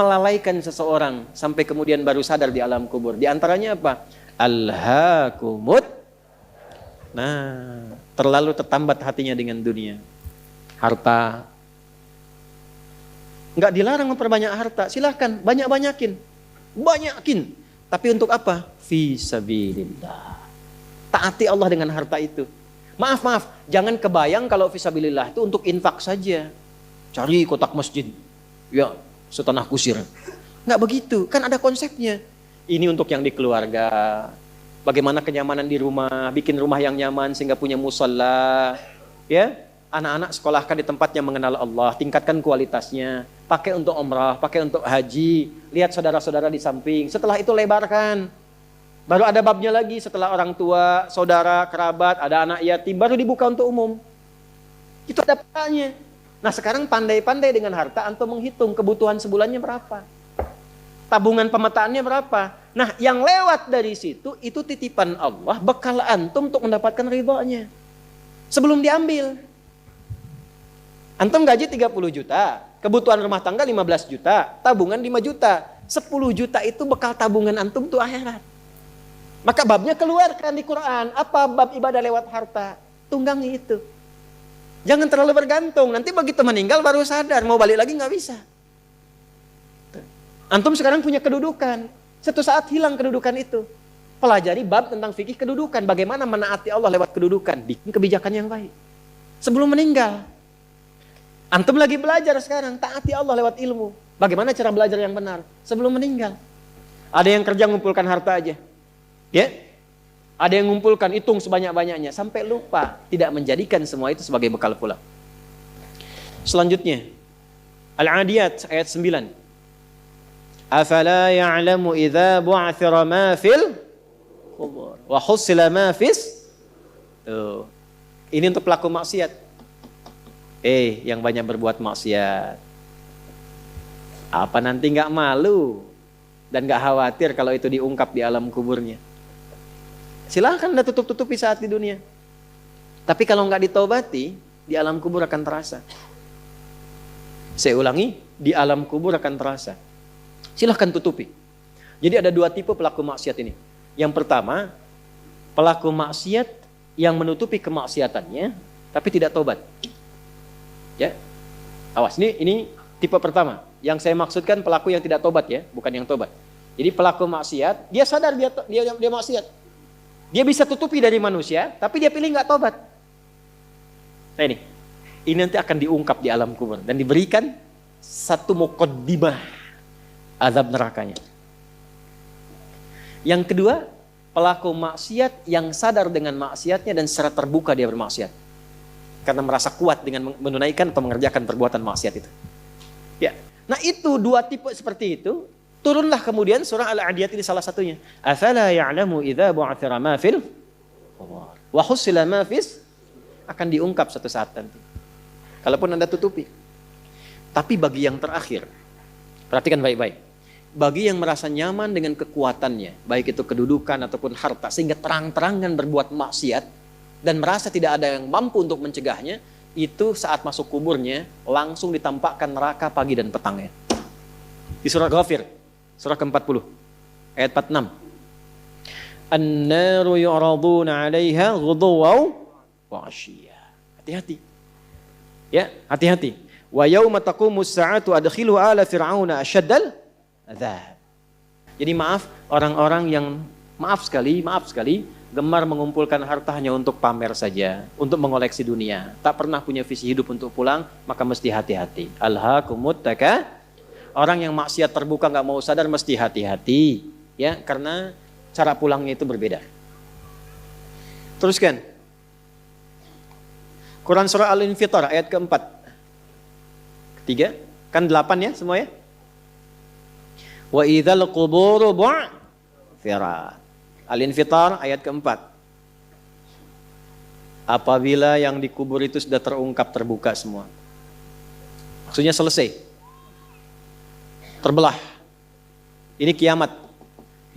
melalaikan seseorang sampai kemudian baru sadar di alam kubur. Di antaranya apa? Alhaakumut. Nah, terlalu tertambat hatinya dengan dunia. Harta. Enggak dilarang memperbanyak harta, silahkan banyakin. Tapi untuk apa? Fi sabilillah. Taati Allah dengan harta itu. Maaf, jangan kebayang kalau fi sabilillah itu untuk infak saja. Cari kotak masjid. Ya, setanah kusir. Enggak begitu, kan ada konsepnya. Ini untuk yang di keluarga. Bagaimana kenyamanan di rumah, bikin rumah yang nyaman sehingga punya musalla. Ya, anak-anak sekolahkan di tempat yang mengenal Allah, tingkatkan kualitasnya. Pakai untuk umrah, pakai untuk haji. Lihat saudara-saudara di samping. Setelah itu lebarkan. Baru ada babnya lagi setelah orang tua, saudara, kerabat, ada anak yatim, baru dibuka untuk umum. Itu ada pahalanya. Nah sekarang pandai-pandai dengan harta, antum menghitung kebutuhan sebulannya berapa. Tabungan pemetaannya berapa. Nah yang lewat dari situ, itu titipan Allah, bekal antum untuk mendapatkan ridhonya. Sebelum diambil. Antum gaji 30 juta, kebutuhan rumah tangga 15 juta, tabungan 5 juta. 10 juta itu bekal tabungan antum tuh akhirat. Maka babnya keluarkan di Quran. Apa bab ibadah lewat harta? Tunggangi itu. Jangan terlalu bergantung. Nanti begitu meninggal baru sadar. Mau balik lagi nggak bisa. Antum sekarang punya kedudukan. Suatu saat hilang kedudukan itu. Pelajari bab tentang fikih kedudukan. Bagaimana menaati Allah lewat kedudukan. Bikin kebijakan yang baik. Sebelum meninggal. Antum lagi belajar sekarang. Taati Allah lewat ilmu. Bagaimana cara belajar yang benar. Sebelum meninggal. Ada yang kerja ngumpulkan harta aja. Ya, ada yang ngumpulkan, hitung sebanyak-banyaknya sampai lupa, tidak menjadikan semua itu sebagai bekal pulang. Selanjutnya, Al-Adiyat ayat 9. Afala ya'lamu idza bu'athira ma fil qubur wa husila ma fis. Tuh. Ini untuk pelaku maksiat. Yang banyak berbuat maksiat. Apa nanti enggak malu dan enggak khawatir kalau itu diungkap di alam kuburnya? Silahkan Anda tutup-tutupi saat di dunia. Tapi kalau nggak ditobati, di alam kubur akan terasa. Saya ulangi, di alam kubur akan terasa. Silahkan tutupi. Jadi ada dua tipe pelaku maksiat ini. Yang pertama, pelaku maksiat yang menutupi kemaksiatannya, tapi tidak tobat. Ya, awas, ini tipe pertama. Yang saya maksudkan pelaku yang tidak tobat ya, bukan yang tobat. Jadi pelaku maksiat, dia sadar dia maksiat. Dia bisa tutupi dari manusia, tapi dia pilih nggak tobat. Nah ini nanti akan diungkap di alam kubur dan diberikan satu muqaddimah azab nerakanya. Yang kedua, pelaku maksiat yang sadar dengan maksiatnya dan secara terbuka dia bermaksiat. Karena merasa kuat dengan menunaikan atau mengerjakan perbuatan maksiat itu. Ya. Nah itu dua tipe seperti itu. Turunlah kemudian surah Al-Adiyat ini salah satunya. Afala ya'lamu idza bu'athira ma fil qubur wa husila ma fis, akan diungkap suatu saat nanti. Kalaupun Anda tutupi. Tapi bagi yang terakhir, perhatikan baik-baik. Bagi yang merasa nyaman dengan kekuatannya, baik itu kedudukan ataupun harta, sehingga terang-terangan berbuat maksiat dan merasa tidak ada yang mampu untuk mencegahnya, itu saat masuk kuburnya langsung ditampakkan neraka pagi dan petangnya. Di surah Ghafir surah ke-40 ayat 46. An-naru yu'raduna 'alaiha ghuduwan wa 'ashiyya. Hati-hati. Ya, hati-hati. Wa yauma taqumus sa'atu adkhilu ala fir'auna asyaddal adzab. Jadi maaf orang-orang yang maaf sekali gemar mengumpulkan harta hanya untuk pamer saja, untuk mengoleksi dunia, tak pernah punya visi hidup untuk pulang, maka mesti hati-hati. Alhaakumut takatsur. Orang yang maksiat terbuka nggak mau sadar mesti hati-hati, ya, karena cara pulangnya itu berbeda. Teruskan. Quran surah Al-Infitar ayat keempat. Ketiga, kan 8 ya semua ya. Wa idzal quburu bu'thirat. Al-Infitar ayat keempat. Apabila yang dikubur itu sudah terungkap, terbuka semua. Maksudnya selesai. Terbelah. Ini kiamat.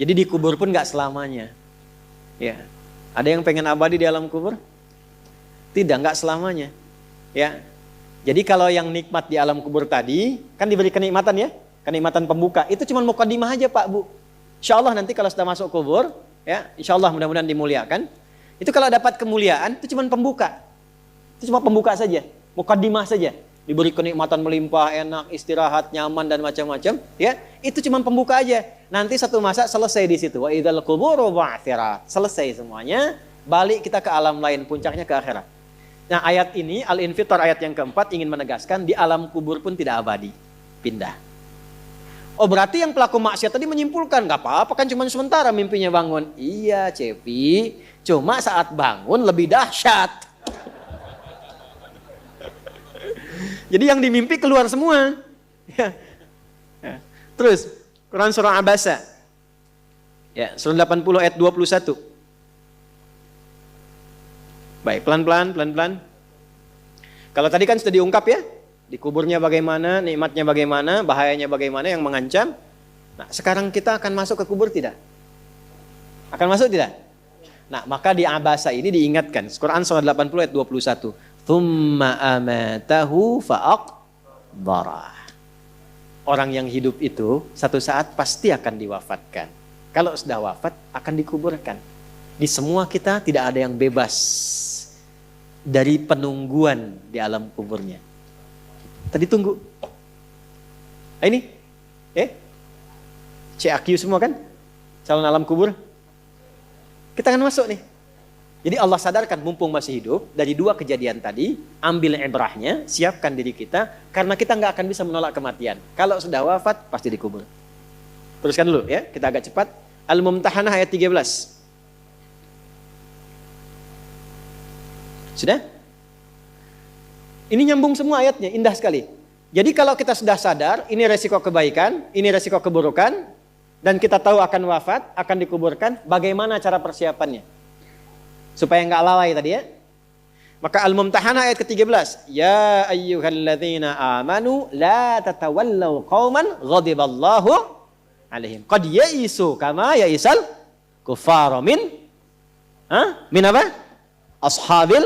Jadi dikubur pun gak selamanya. Ya. Ada yang pengen abadi di alam kubur? Tidak, gak selamanya. Ya. Jadi kalau yang nikmat di alam kubur tadi, kan diberi kenikmatan ya. kenikmatan pembuka. Itu cuma mukadimah aja Pak Bu. Insya Allah nanti kalau sudah masuk kubur, ya insya Allah mudah-mudahan dimuliakan. Itu kalau dapat kemuliaan, itu cuma pembuka. Itu cuma pembuka saja, mukadimah saja. Diberi kenikmatan melimpah, enak, istirahat, nyaman dan macam-macam, ya. Itu cuma pembuka aja. Nanti satu masa selesai di situ. Wa idzal quburu bu'tsirat. Selesai semuanya, balik kita ke alam lain, puncaknya ke akhirat. Nah, ayat ini Al-Infitar ayat yang keempat ingin menegaskan di alam kubur pun tidak abadi, pindah. Oh, berarti yang pelaku maksiat tadi menyimpulkan, gak apa-apa kan cuma sementara mimpinya bangun. Iya, Cepi, cuma saat bangun lebih dahsyat. Jadi yang dimimpi keluar semua. Ya. Ya. Terus, Quran surah Abasa. Ya, surah 80 ayat 21. Baik, pelan-pelan. Kalau tadi kan sudah diungkap ya, di kuburnya bagaimana, nikmatnya bagaimana, bahayanya bagaimana yang mengancam. Nah, sekarang kita akan masuk ke kubur tidak? Akan masuk tidak? Nah, maka di Abasa ini diingatkan. Quran surah 80 ayat 21. Thumma amatahu fa'aqbarah. Orang yang hidup itu satu saat pasti akan diwafatkan. Kalau sudah wafat akan dikuburkan. Di semua kita tidak ada yang bebas dari penungguan di alam kuburnya. Tadi tunggu. Ini, CAQ semua kan? Calon alam kubur. Kita akan masuk nih. Jadi Allah sadarkan mumpung masih hidup, dari dua kejadian tadi, ambil ibrahnya, siapkan diri kita, karena kita nggak akan bisa menolak kematian. Kalau sudah wafat, pasti dikubur. Teruskan dulu ya, kita agak cepat. Al-Mumtahanah ayat 13. Sudah? Ini nyambung semua ayatnya, indah sekali. Jadi kalau kita sudah sadar, ini resiko kebaikan, ini resiko keburukan, dan kita tahu akan wafat, akan dikuburkan, bagaimana cara persiapannya? Supaya nggak lalai tadi ya. Maka Al-Mumtahanah ayat ke-13. Ya ayyuhalladzina amanu la tatawallaw qauman ghadiballahu alaihim. Qad ya'isu kama ya'isal kuffara min apa? Ashabil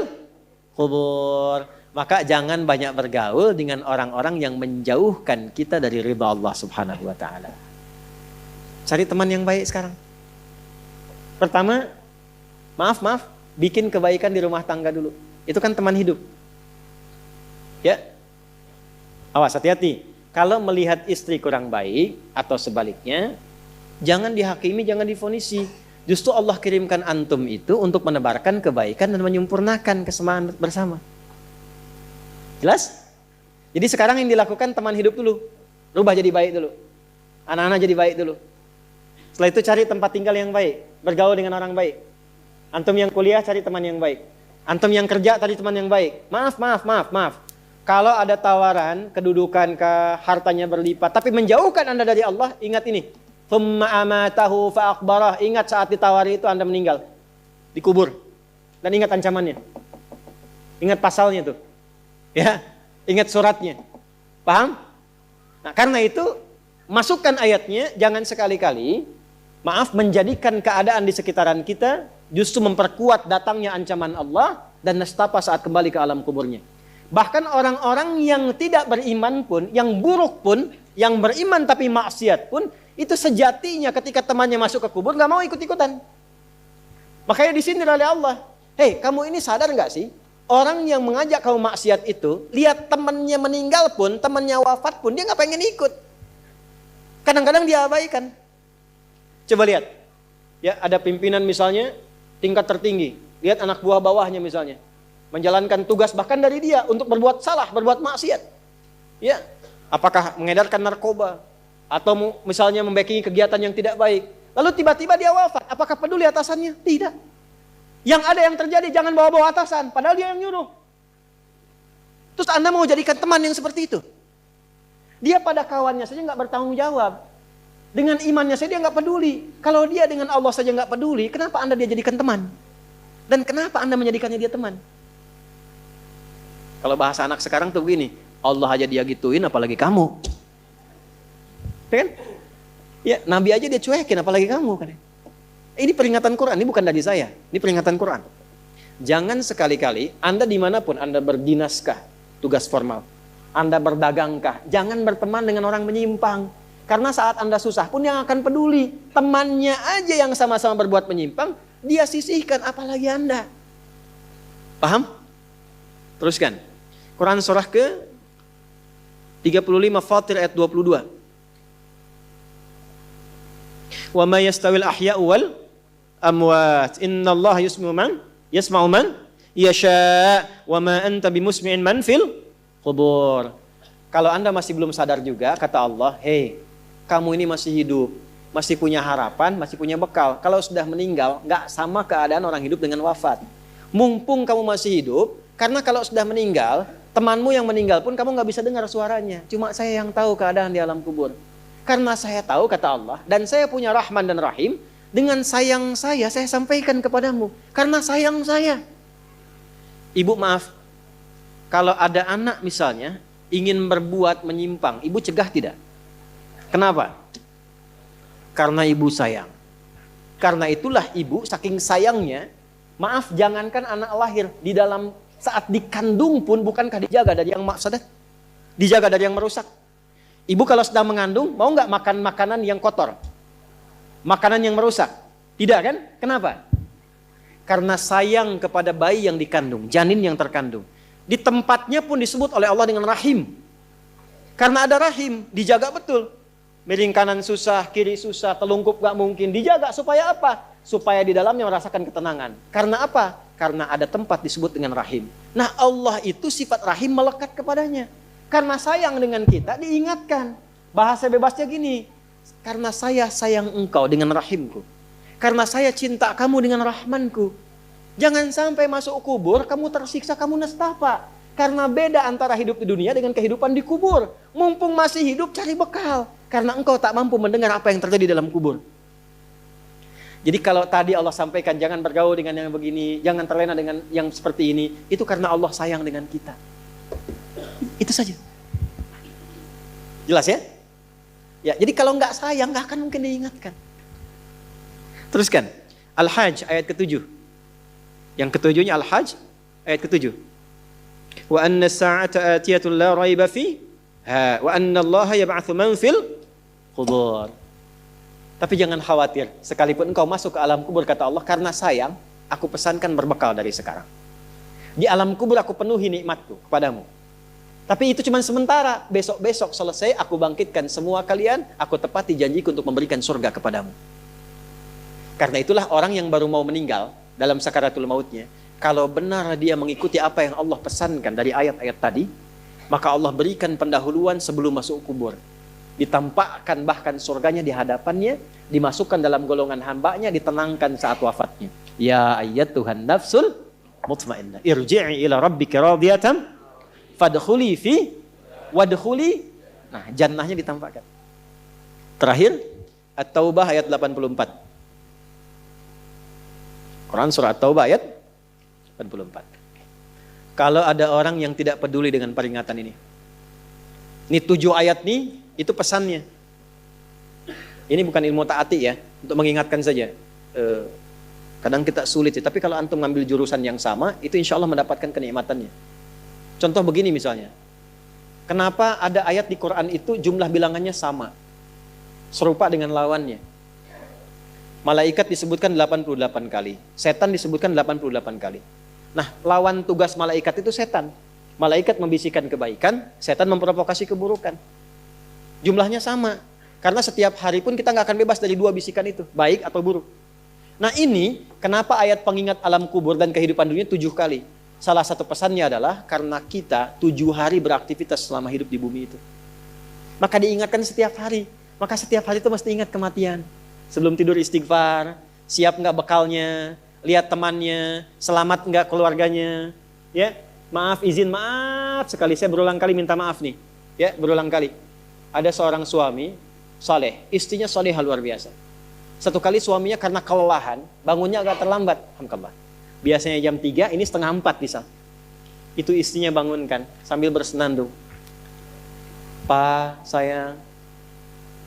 kubur. Maka jangan banyak bergaul dengan orang-orang yang menjauhkan kita dari ridha Allah Subhanahu wa taala. Cari teman yang baik sekarang. Pertama, maaf, bikin kebaikan di rumah tangga dulu. Itu kan teman hidup. Ya. Awas, hati-hati. Kalau melihat istri kurang baik atau sebaliknya, jangan dihakimi, jangan difonisi. Justru Allah kirimkan antum itu untuk menebarkan kebaikan dan menyempurnakan kesemaan bersama. Jelas? Jadi sekarang yang dilakukan teman hidup dulu. Rubah jadi baik dulu. Anak-anak jadi baik dulu. Setelah itu cari tempat tinggal yang baik. Bergaul dengan orang baik. Antum yang kuliah cari teman yang baik. Antum yang kerja cari teman yang baik. Maaf. Kalau ada tawaran, kedudukan, hartanya berlipat, tapi menjauhkan Anda dari Allah, ingat ini. Thumma amatahu fa'aqbarah. Ingat saat ditawari itu Anda meninggal. Dikubur. Dan ingat ancamannya. Ingat pasalnya tuh. Ya, ingat suratnya. Paham? Nah, karena itu masukkan ayatnya, jangan sekali-kali menjadikan keadaan di sekitaran kita justru memperkuat datangnya ancaman Allah dan nestapa saat kembali ke alam kuburnya. Bahkan orang-orang yang tidak beriman pun, yang buruk pun, yang beriman tapi maksiat pun, itu sejatinya ketika temannya masuk ke kubur nggak mau ikut-ikutan. Makanya disindir oleh Allah. Hei, kamu ini sadar nggak sih? Orang yang mengajak kamu maksiat itu, lihat temannya meninggal pun, temannya wafat pun, dia nggak pengen ikut. Kadang-kadang dia abaikan. Coba lihat, ya ada pimpinan misalnya tingkat tertinggi, lihat anak buah bawahnya misalnya, menjalankan tugas bahkan dari dia untuk berbuat salah, berbuat maksiat. Ya, apakah mengedarkan narkoba atau misalnya membackingi kegiatan yang tidak baik. Lalu tiba-tiba dia wafat, apakah peduli atasannya? Tidak. Yang ada yang terjadi, jangan bawa-bawa atasan, padahal dia yang nyuruh. Terus Anda mau jadikan teman yang seperti itu? Dia pada kawannya saja nggak bertanggung jawab. Dengan imannya saja dia nggak peduli. Kalau dia dengan Allah saja nggak peduli, kenapa Anda dia jadikan teman? Dan kenapa Anda menjadikannya dia teman? Kalau bahasa anak sekarang tuh begini, Allah aja dia gituin, apalagi kamu. Ya kan? Ya, Nabi aja dia cuekin, apalagi kamu kan? Ini peringatan Quran, ini bukan dari saya. Ini peringatan Quran. Jangan sekali-kali, Anda dimanapun, Anda berdinaskah, tugas formal. Anda berdagangkah, jangan berteman dengan orang menyimpang. Karena saat Anda susah pun yang akan peduli. Temannya aja yang sama-sama berbuat menyimpang, dia sisihkan, apalagi Anda. Paham? Teruskan. Quran surah ke 35 Fatir ayat 22. Wa ma yastawil ahya'u wal amwat. Innallaha yasma'u man yasha' wa ma anta bimusmi'in man fil qubur. Kalau Anda masih belum sadar juga, kata Allah, hei, kamu ini masih hidup, masih punya harapan, masih punya bekal. Kalau sudah meninggal, nggak sama keadaan orang hidup dengan wafat. Mumpung kamu masih hidup, karena kalau sudah meninggal, temanmu yang meninggal pun kamu nggak bisa dengar suaranya. Cuma saya yang tahu keadaan di alam kubur. Karena saya tahu, kata Allah, dan saya punya Rahman dan Rahim, dengan sayang saya sampaikan kepadamu. Karena sayang saya. Ibu maaf, kalau ada anak misalnya, ingin berbuat menyimpang, ibu cegah tidak? Kenapa? Karena ibu sayang. Karena itulah ibu saking sayangnya, maaf, jangankan anak lahir, di dalam saat dikandung pun bukankah dijaga dari yang mafsadat? Dijaga dari yang merusak. Ibu kalau sedang mengandung, mau nggak makan makanan yang kotor? Makanan yang merusak? Tidak kan? Kenapa? Karena sayang kepada bayi yang dikandung, janin yang terkandung. Di tempatnya pun disebut oleh Allah dengan rahim. Karena ada rahim, dijaga betul. Miring kanan susah, kiri susah, telungkup gak mungkin. Dijaga supaya apa? Supaya di dalamnya merasakan ketenangan. Karena apa? Karena ada tempat disebut dengan rahim. Nah, Allah itu sifat rahim melekat kepadanya. Karena sayang dengan kita, diingatkan. Bahasa bebasnya gini, karena saya sayang engkau dengan rahimku. Karena saya cinta kamu dengan rahmanku. Jangan sampai masuk kubur, kamu tersiksa, kamu nestapa. Karena beda antara hidup di dunia dengan kehidupan di kubur. Mumpung masih hidup, cari bekal. Karena engkau tak mampu mendengar apa yang terjadi dalam kubur. Jadi kalau tadi Allah sampaikan, jangan bergaul dengan yang begini, jangan terlena dengan yang seperti ini. Itu karena Allah sayang dengan kita. Itu saja. Jelas ya? Ya, jadi kalau nggak sayang, nggak akan mungkin diingatkan. Teruskan. Al-Hajj ayat ke-7. Yang ketujuhnya Al-Hajj ayat ke-7. Wa anna as-sa'ata atiyatun la raiba fiha wa anna Allah yab'atsu man fil qubur. Tapi jangan khawatir, sekalipun engkau masuk ke alam kubur, kata Allah, karena sayang, aku pesankan berbekal dari sekarang. Di alam kubur aku penuhi nikmatku kepadamu. Tapi itu cuma sementara, besok-besok selesai aku bangkitkan semua kalian, aku tepati janjiku untuk memberikan surga kepadamu. Karena itulah orang yang baru mau meninggal dalam sakaratul mautnya, kalau benar dia mengikuti apa yang Allah pesankan dari ayat-ayat tadi, maka Allah berikan pendahuluan sebelum masuk kubur. Ditampakkan bahkan surganya di hadapannya, dimasukkan dalam golongan hambanya, ditenangkan saat wafatnya. Ya ayyatuhan nafsul mutmainnah, irji'i ila rabbika radiyatan fadkhuli fi wadkhuli. Nah, jannahnya ditampakkan. Terakhir, At-Taubah ayat 84. Quran surah At-Taubah ayat 84. Kalau ada orang yang tidak peduli dengan peringatan ini. Ini 7 ayat nih, itu pesannya. Ini bukan ilmu ta'ati ya, untuk mengingatkan saja. Kadang kita sulit sih, tapi kalau antum ngambil jurusan yang sama, itu insya Allah mendapatkan kenikmatannya. Contoh begini misalnya. Kenapa ada ayat di Quran itu jumlah bilangannya sama? Serupa dengan lawannya. Malaikat disebutkan 88 kali. Setan disebutkan 88 kali. Nah, lawan tugas malaikat itu setan. Malaikat membisikkan kebaikan, setan memprovokasi keburukan. Jumlahnya sama. Karena setiap hari pun kita nggak akan bebas dari 2 bisikan itu, baik atau buruk. Nah ini, kenapa ayat pengingat alam kubur dan kehidupan dunia 7 kali? Salah satu pesannya adalah karena kita 7 hari beraktivitas selama hidup di bumi itu. Maka diingatkan setiap hari. Maka setiap hari itu mesti ingat kematian. Sebelum tidur istighfar, siap nggak bekalnya, lihat temannya, selamat nggak keluarganya, ya maaf sekali, saya berulang kali minta maaf nih, ya berulang kali. Ada seorang suami saleh, istrinya salehah luar biasa. Satu kali suaminya karena kelelahan, bangunnya agak terlambat, alhamdulillah. Biasanya jam 3, ini setengah 4 bisa. Itu istrinya bangunkan sambil bersenandung. Pak, sayang,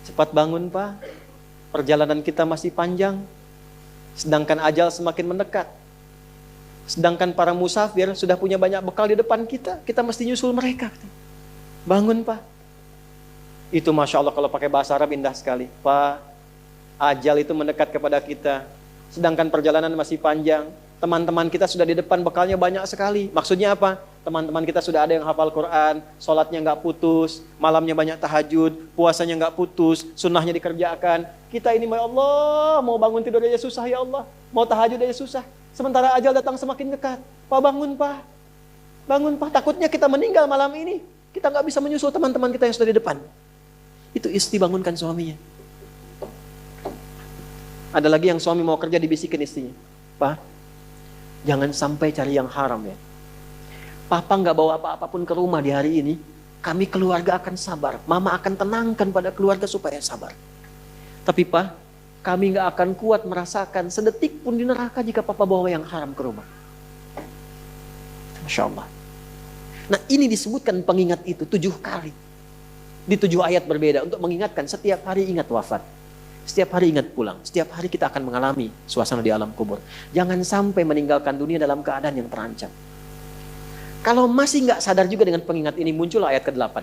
cepat bangun Pak. Perjalanan kita masih panjang, sedangkan ajal semakin mendekat. Sedangkan para musafir sudah punya banyak bekal di depan kita, kita mesti nyusul mereka. Bangun Pak. Itu Masya Allah kalau pakai bahasa Arab indah sekali. Pak, ajal itu mendekat kepada kita. Sedangkan perjalanan masih panjang. Teman-teman kita sudah di depan, bekalnya banyak sekali. Maksudnya apa? Teman-teman kita sudah ada yang hafal Quran, sholatnya nggak putus, malamnya banyak tahajud, puasanya nggak putus, sunnahnya dikerjakan. Kita ini, ya Allah, mau bangun tidur aja susah ya Allah. Mau tahajud aja susah. Sementara ajal datang semakin dekat. Pak, bangun Pak. Bangun Pak, takutnya kita meninggal malam ini. Kita nggak bisa menyusul teman-teman kita yang sudah di depan. Itu istri bangunkan suaminya. Ada lagi yang suami mau kerja dibisikin istrinya. Pak, jangan sampai cari yang haram ya. Papa nggak bawa apa-apapun ke rumah di hari ini. Kami keluarga akan sabar. Mama akan tenangkan pada keluarga supaya sabar. Tapi Pak, kami nggak akan kuat merasakan sedetik pun di neraka jika Papa bawa yang haram ke rumah. Masya Allah. Nah ini disebutkan pengingat itu 7 kali. Di 7 ayat berbeda untuk mengingatkan setiap hari ingat wafat. Setiap hari ingat pulang. Setiap hari kita akan mengalami suasana di alam kubur. Jangan sampai meninggalkan dunia dalam keadaan yang terancam. Kalau masih nggak sadar juga dengan pengingat ini, muncul ayat ke-8.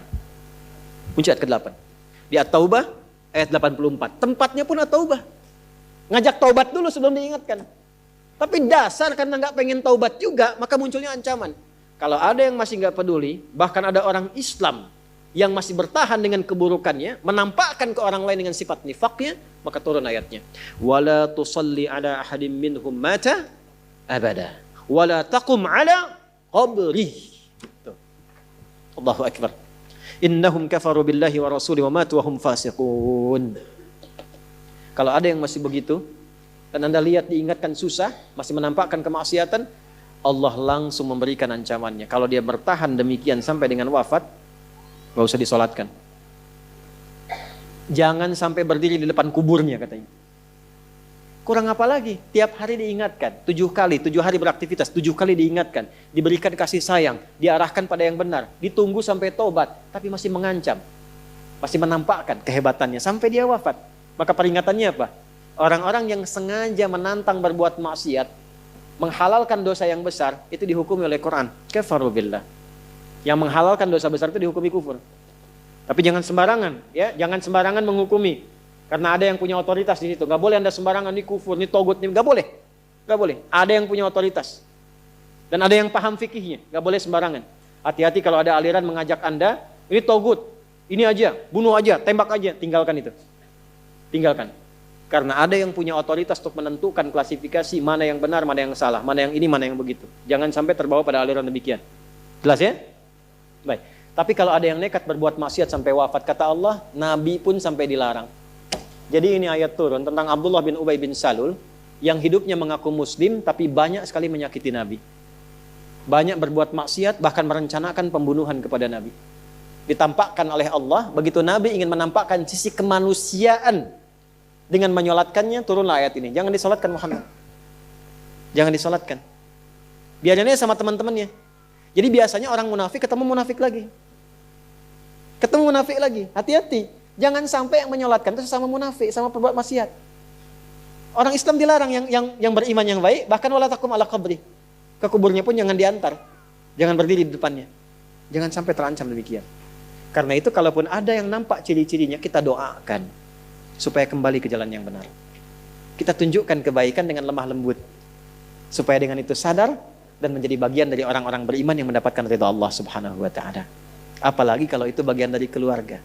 Muncul ayat ke-8. Di At-Taubah ayat 84. Tempatnya pun At-Taubah. Ngajak taubat dulu sebelum diingatkan. Tapi dasar karena nggak pengen taubat juga, maka munculnya ancaman. Kalau ada yang masih nggak peduli, bahkan ada orang Islam yang masih bertahan dengan keburukannya, menampakkan ke orang lain dengan sifat nifaknya, maka turun ayatnya. Wala tusalli ala ahadim minhum mata abada. Wala taqum ala qabri. Allahu akbar. Innahum kafaru billahi wa rasuli wa matu wa hum fasiqun. Kalau ada yang masih begitu, dan Anda lihat diingatkan susah, masih menampakkan kemaksiatan, Allah langsung memberikan ancamannya. Kalau dia bertahan demikian sampai dengan wafat, gak usah disolatkan. Jangan sampai berdiri di depan kuburnya katanya. Kurang apa lagi? Tiap hari diingatkan. 7 kali, 7 hari beraktivitas, 7 kali diingatkan. Diberikan kasih sayang, diarahkan pada yang benar. Ditunggu sampai tobat, tapi masih mengancam. Masih menampakkan kehebatannya sampai dia wafat. Maka peringatannya apa? Orang-orang yang sengaja menantang berbuat maksiat, menghalalkan dosa yang besar, itu dihukumi oleh Quran. Kafaru billah. Yang menghalalkan dosa besar itu dihukumi kufur. Tapi jangan sembarangan, ya, jangan sembarangan menghukumi. Karena ada yang punya otoritas di situ. Gak boleh Anda sembarangan, ini kufur, ini togut, ini gak boleh. Gak boleh. Ada yang punya otoritas. Dan ada yang paham fikihnya. Gak boleh sembarangan. Hati-hati kalau ada aliran mengajak Anda, ini togut, ini aja, bunuh aja, tembak aja. Tinggalkan itu. Tinggalkan. Karena ada yang punya otoritas untuk menentukan klasifikasi mana yang benar, mana yang salah, mana yang ini, mana yang begitu. Jangan sampai terbawa pada aliran demikian. Jelas ya? Baik. Tapi kalau ada yang nekat berbuat maksiat sampai wafat, kata Allah, Nabi pun sampai dilarang. Jadi ini ayat turun tentang Abdullah bin Ubay bin Salul yang hidupnya mengaku muslim tapi banyak sekali menyakiti Nabi. Banyak berbuat maksiat, bahkan merencanakan pembunuhan kepada Nabi. Ditampakkan oleh Allah, begitu Nabi ingin menampakkan sisi kemanusiaan dengan menyolatkannya, turunlah ayat ini. Jangan disolatkan Muhammad. Jangan disolatkan. Biarnya sama teman-temannya. Jadi biasanya orang munafik ketemu munafik lagi. Ketemu munafik lagi. Hati-hati. Jangan sampai yang menyolatkan itu sesama munafik, sama perbuat maksiat. Orang Islam dilarang yang beriman yang baik, bahkan wala takum ala qabri. Ke kuburnya pun jangan diantar. Jangan berdiri di depannya. Jangan sampai terancam demikian. Karena itu kalaupun ada yang nampak ciri-cirinya, kita doakan supaya kembali ke jalan yang benar. Kita tunjukkan kebaikan dengan lemah lembut. Supaya dengan itu sadar dan menjadi bagian dari orang-orang beriman yang mendapatkan ridha Allah Subhanahu wa taala. Apalagi kalau itu bagian dari keluarga.